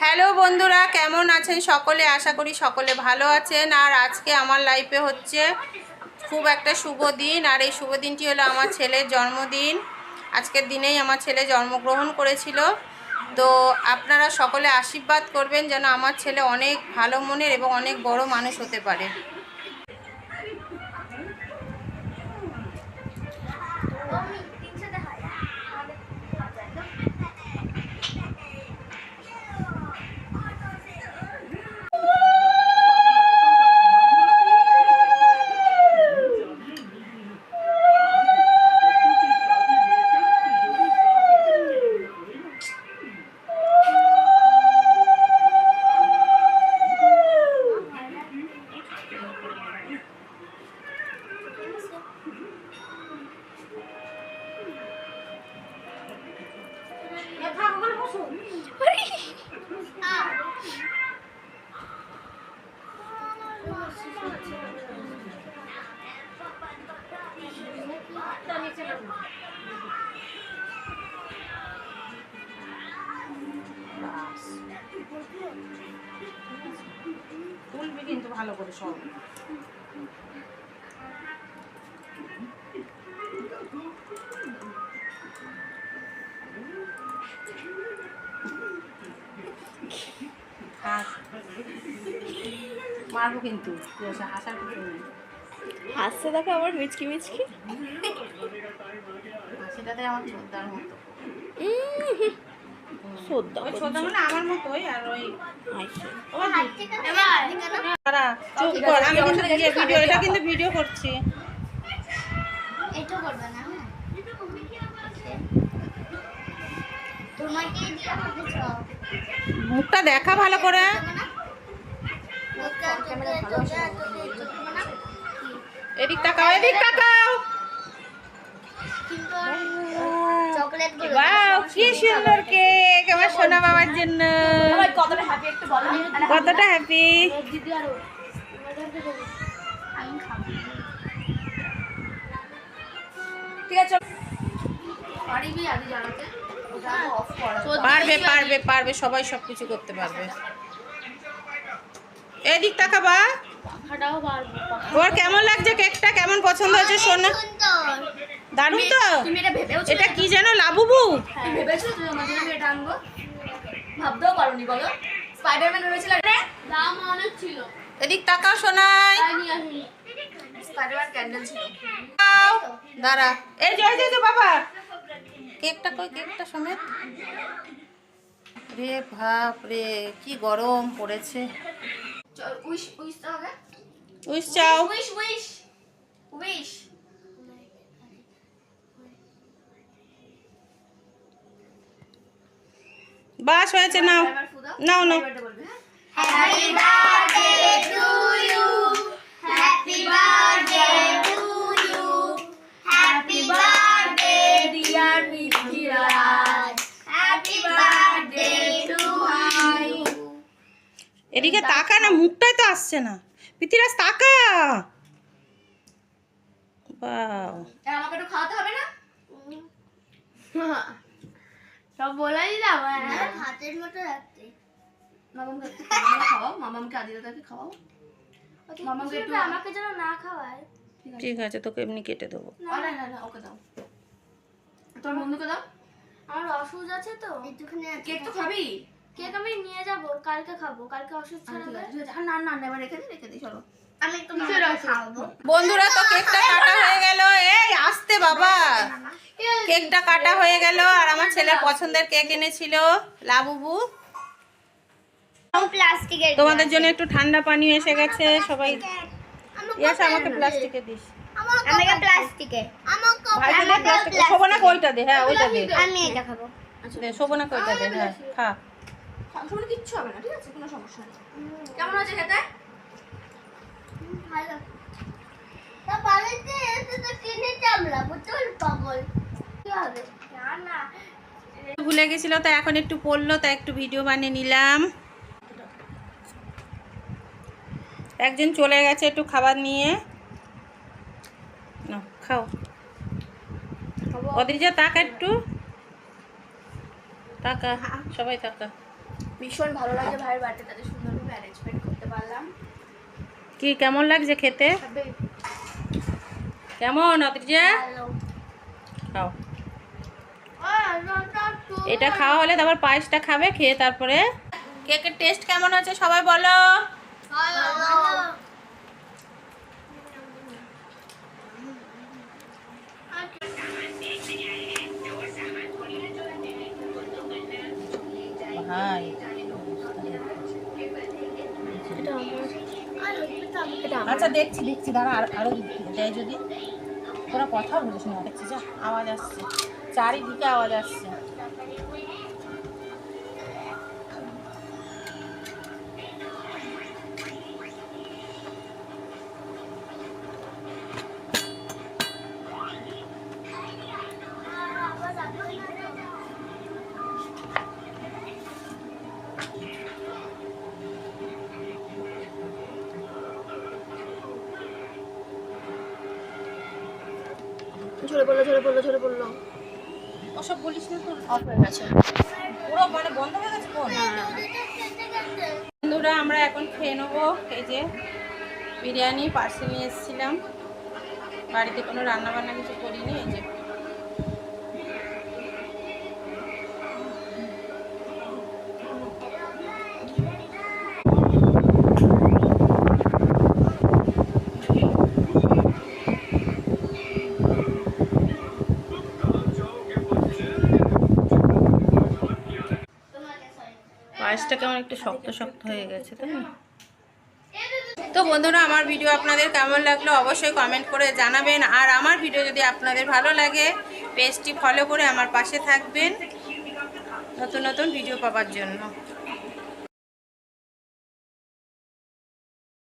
Hello বন্ধুরা, কেমন আছেন সকলে? আশা করি সকলে ভালো আছেন। আর আজকে আমার লাইফে হচ্ছে খুব একটা শুভ দিন, আর এই শুভ দিনটি হলো আমার ছেলের জন্মদিন। আজকের দিনেই আমার ছেলে জন্মগ্রহণ করেছিল। তো আপনারা সকলে আশীর্বাদ করবেন যেন আমার ছেলে অনেক ভালো মনের এবং অনেক বড় মানুষ হতে পারে। তুলবি কিন্তু ভালো করে সব। মারবো কিন্তু, হাসার কিছু নেই। হাসছে দেখো আমার মিচকি মিচকি, সেটাতে আমার ছোটদার মতো। সদ্যা ওই ছোট মানে আমার মতোই। আর ওই চুপ কর, আমি কিন্তু ভিডিও, এটা কিন্তু ভিডিও করছি। এটা করবে না, হ্যাঁ তোমাকে দিয়ে দিচ্ছ। মুখটা দেখা ভালো করে। এদিক তাকাও, এদিক তাকাও। চকলেট ওয়াও, কি সুন্দর কেক আমার সোনা বাবার জন্য। কতটা হ্যাপি একটু বলো। কতটা হ্যাপি। আমি খাবো। ঠিক আছে, পারিবি আগে জানাতে, ওটা অফ করা। পারবে পারবে পারবে, সবাই সবকিছু করতে পারবে। এদিক তাকাবা। পাখাটাও পারবো। ওর কেমন লাগছে কেকটা? কেমন পছন্দ হয়েছে সোনা? সুন্দর। দারুণ তো। তুমি এটা ভেবেওছো? এটা কি জানো, লাবুবু? তুমি ভেবেছো তুমি আমার জন্য এটা আনবো? ভাবতেও পারোনি বলো। স্পাইডারম্যান রয়েছিল রে, দাম অনেক ছিল। এদিক তাকাও সোনাই। তাই নিয়ে আসি। স্পাইডারম্যান ক্যান্ডেল ছিল। দাঁড়া, এই যে এই যে বাবা, কেকটা কই? কেকটা সমেত। রে বাপ রে, কি গরম পড়েছে। উইশ উইশ তো আগে। উইশ চাও। Wish wish wish. বাস হয়েছে, নাও নাও নাও। Happy birthday to you. Happy birthday to you. Happy birthday dear Mithiraj. Happy birthday to you. এদিকে তাকা না, মুখটাই তো আসছে না। পৃথিরাজ তাকা। বাও, আমাকে একটু খাওয়াতে হবে না? সব বলে দিলাম। হাতের মতো রাখতে। মামামকে খাওয়াও, মামামকে আদিদাকে খাওয়াও। মামামকে একটু আমাকে যেন না খাওয়ায়। ঠিক আছে, তোকে এমনি কেটে দেবো। না না না, ওকে দাও। তোমার বন্ধুকে দাও। আমার ওষুধ আছে তো একটুখানি। কেক তো খাবি? কেক আমি নিয়ে যাব, কালকে খাবো। কালকে ওষুধ ছাড়াবে। না না না, এবার রেখে দিই চলো। আমি একটু খাওয়াবো। বন্ধুরা, তো কেকটা কাটা হয়ে গেল। এই আসতে বাবা, কেকটা কাটা হয়ে গেল। আর আমার ছেলের পছন্দের কেক এনেছিল লাবুবু। প্লাস্টিকের তোমাদের জন্য একটু ঠান্ডা পানি এসে গেছে। সবাই ইয়াস, আমাকে প্লাস্টিকে দিস। আমাকে প্লাস্টিকে। আমাকে ভাইকে দে প্লাস্টিকে। শোভনাকে ওইটা দে, হ্যাঁ ওইটা দে। আমি এটা খাবো। দে শোভনাকে ওইটা দে, হ্যাঁ খা। সংসারে কিচ্ছু হবে না, ঠিক আছে? কোনো সমস্যা নেই। কেমন আছে খেতে? ভালো। তা বাড়িতে এসে তো কিনে চামড়া বুঝল পাগল। কি হবে? না না। ভুলে গেছিল, তো এখন একটু পড়লো, তাই একটু ভিডিও বানিয়ে নিলাম। একজন চলে গেছে একটু খাবার নিয়ে। নাও খাও। অদ্রিজা তাকা, একটু তাকা, সবাই তাকা। ভীষণ ভালো লাগে ভাইয়ের বার্থডে, তাদের সুন্দরভাবে অ্যারেঞ্জমেন্ট করতে পারলাম। কি কেমন লাগছে খেতে? কেমন অদ্রিজা? ভালো খাও, এটা খাওয়া হলে তারপর পায়েসটা খাবে, খেয়ে তারপরে। কেকের টেস্ট কেমন আছে সবাই বলো। ভাই আচ্ছা দেখছি দেখছি, দাঁড়া আরো দেয় যদি। তোরা কথা বলিস না, দেখছি যা আওয়াজ আসছে, চারিদিকে আওয়াজ আসছে। ঝরে পড়লো। ওসব বলিস না, তোর অফ হয়ে গেছে পুরো মানে বন্ধ হয়ে গেছে ফোন। বন্ধুরা আমরা এখন খেয়ে নেবো। এই যে বিরিয়ানি পার্সেল নিয়ে এসেছিলাম, বাড়িতে কোনো রান্না বান্না কিছু করিনি। এই যে পায়েসটা কেমন একটু শক্ত শক্ত হয়ে গেছে, তাই না? তো বন্ধুরা আমার ভিডিও আপনাদের কেমন লাগলো অবশ্যই কমেন্ট করে জানাবেন। আর আমার ভিডিও যদি আপনাদের ভালো লাগে পেজটি ফলো করে আমার পাশে থাকবেন নতুন নতুন ভিডিও পাওয়ার জন্য।